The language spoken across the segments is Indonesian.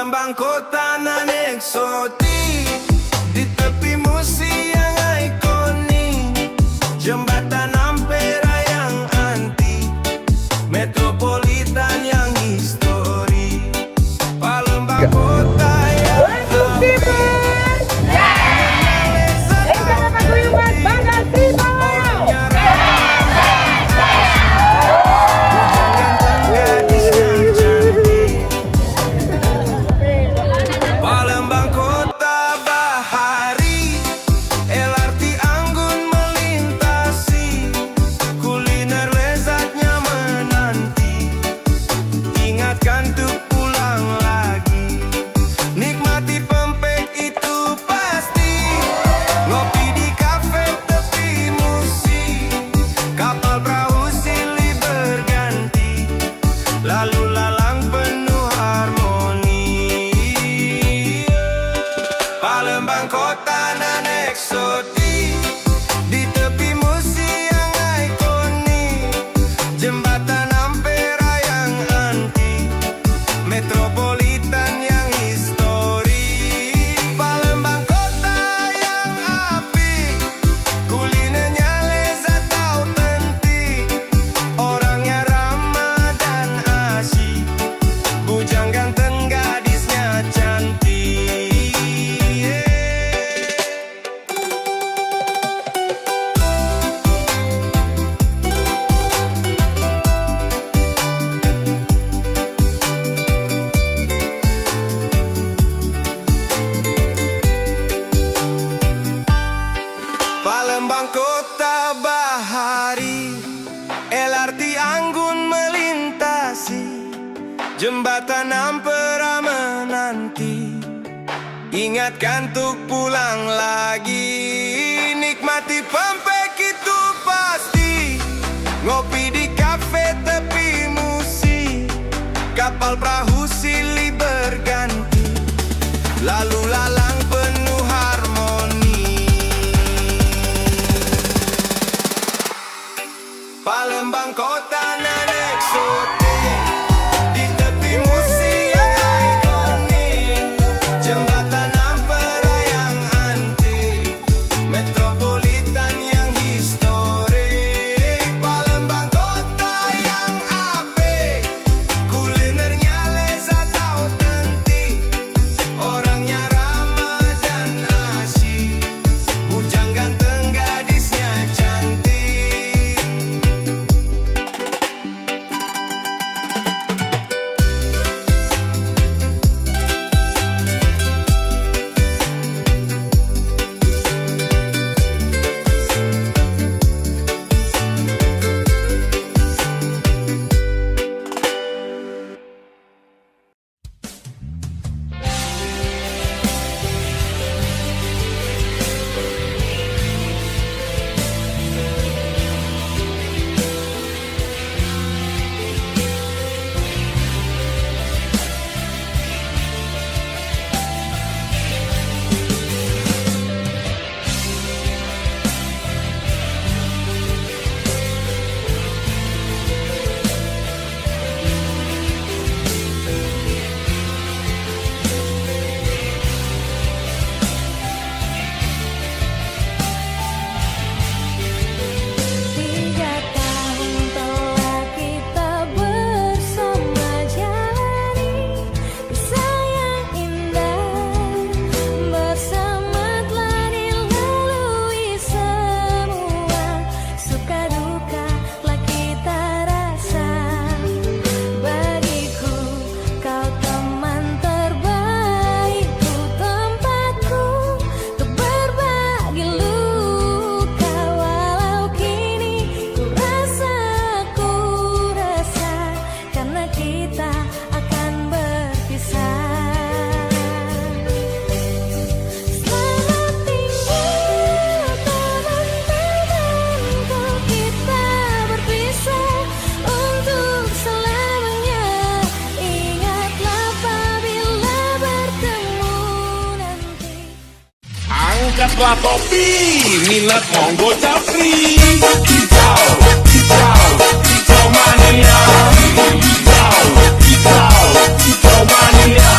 Palembang kota nan eksotik, di tepi musi yang ikonik, jembatan Ampera yang antik, metropolitan yang histori. Palembang kota yang apik, Palembang kota bahari, LRT anggun melintasi, kuliner lezatnya menanti, ingatkan untuk pulang lagi, nikmati pempek itu pasti, ngopi di kafe tepi musi, kapal perahu silih berganti, lalu lalang penuh harmoni. Palembang kota nan eksotik, di tepi musi yang ikonik, jembatan Ampera yang antik, metropolitan yang histori. Palembang kota yang apik, kulinernya lezat autentik, orangnya ramah dan asyik, bujang ganteng gadisnya cantik. Palembang kota bahari, LRT anggun melintasi, jembatan Ampera menanti, ingatkan untuk pulang lagi, nikmati pempek itu pasti, ngopi di kafe tepi musi, kapal perahu silih berganti, lalu lalang penuh harmoni. Palembang kota nan eksotik, di tepi musi yang ikonik, jembatan Ampera yang antik, metropolitan yang histori. Palembang kota yang apik, kulinernya lezat autentik, orangnya ramah dan asyik, bujang ganteng gadisnya cantik. Angkatlah topi, minat monggo capri. Hijau, hijau, hijau mania. Hijau, hijau, hijau mania.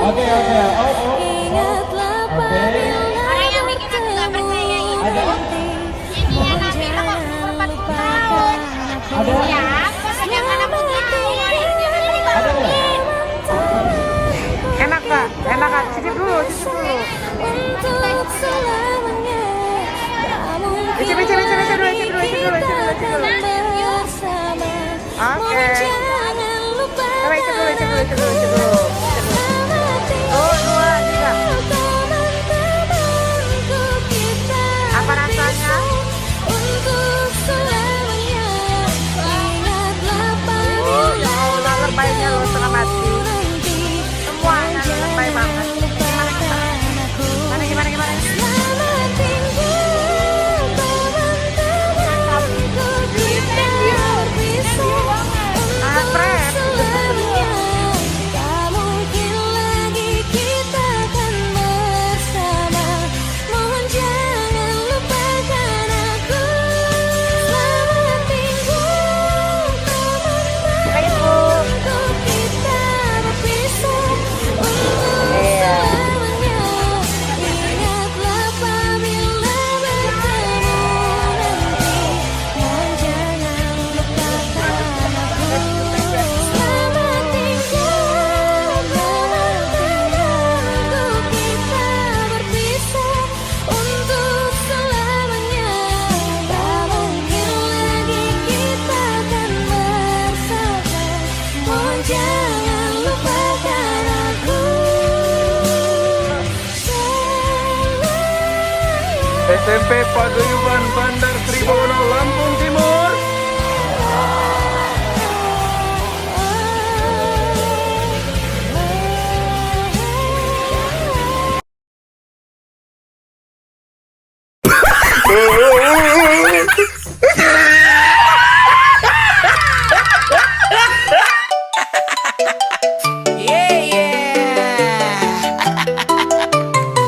Oke. Ingatlah Oke. Orang yang bikin aku gak percaya ini. Ada? Ini ya Nabi lo kok umur 40 tahun. Ada? Ya, masa jangan aku tahu. Akhirnya nanti Ada baru. nggak? Enak gak? Enak gak? Cicip dulu. untuk selamanya. Tak mungkin Icip dulu. lagi kita akan bersama. Oke. Jangan lupa Coba icip dulu. Oh, 2, 3. teman-temanku kita Apa rasanya? untuk selamanya. Ingatlah panggilan Ya Allah, lebaynya lo setengah mati. nanti. Semua anak lebay banget. Gimana? Selamat tinggal teman-temanku, kita berpisah Sangat untuk keren. selamanya. Tak mungkin lagi kita akan bersama. Mohon jangan lupakan aku. Selamat tinggal teman-temanku, kita berpisah untuk selamanya. Ingatlah apabila bertemu nanti. Mohon jangan lupakan aku. Selamat tinggal teman-temanku, kita berpisah untuk selamanya. Tak mungkin lagi kita akan bersama. Mohon jangan lupakan aku. SMP Paguyuban Bandar Tribono Lampung Timur.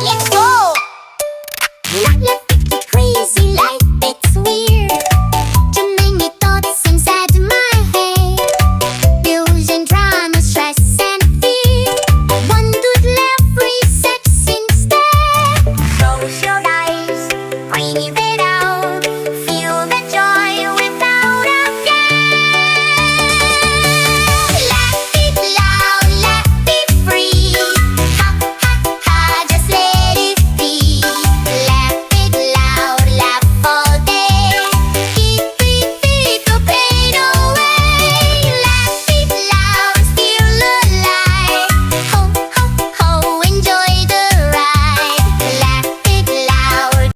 Let's go. Crazy life, it's weird. Too many thoughts inside my head. Bills and drama, stress and fear. One good left, reset instead. Close your eyes, breathe it out. Feel the joy without a care. Laugh it loud, laugh it free. Ha ha ha, just let it be. Laugh it loud, laugh all day. Keep the pain away. Laugh it loud, still alive. Ho ho ho, enjoy the ride. Laugh it loud.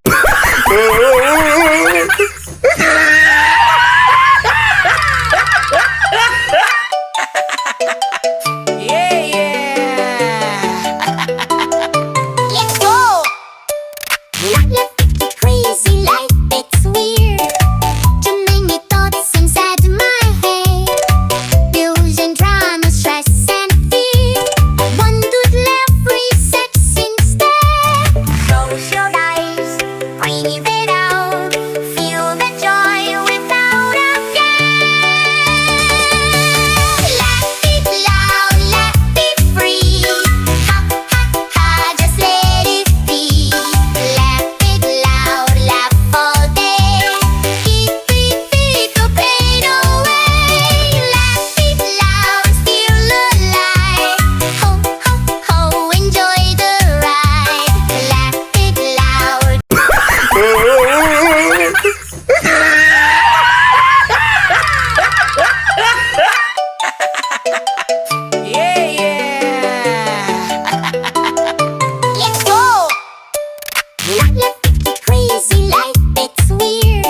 Let's go. Crazy life, it's weird. Too many thoughts inside my head. Bills and drama, stress and fear. One good left, reset instead. Close your eyes, breathe it out. Feel the joy without a care. Laugh it loud, laugh it free. Ha ha ha, just let it be. Laugh it loud, laugh all day. Keep the pain away. Laugh it loud, still alive. Ho ho ho, enjoy the ride. Laugh it loud. Let's go. Crazy life, it's weird.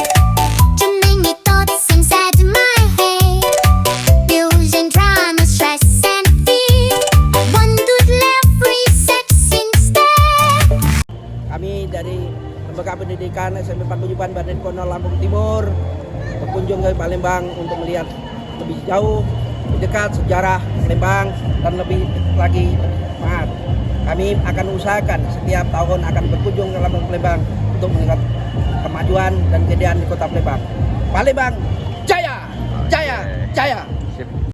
Too many thoughts inside my head. Bills and drama, stress and fear. One good left, reset instead. Kami dari Lembaga Pendidikan SMP Paguyuban Bandar Tribono Lampung Timur berkunjung ke Palembang untuk melihat lebih jauh, lebih dekat sejarah Palembang dan lebih lagi semangat. Kami akan usahakan setiap tahun akan berkunjung ke Lampung Palembang untuk melihat kemajuan dan kejayaan di Kota Palembang. Palembang jaya, jaya, jaya.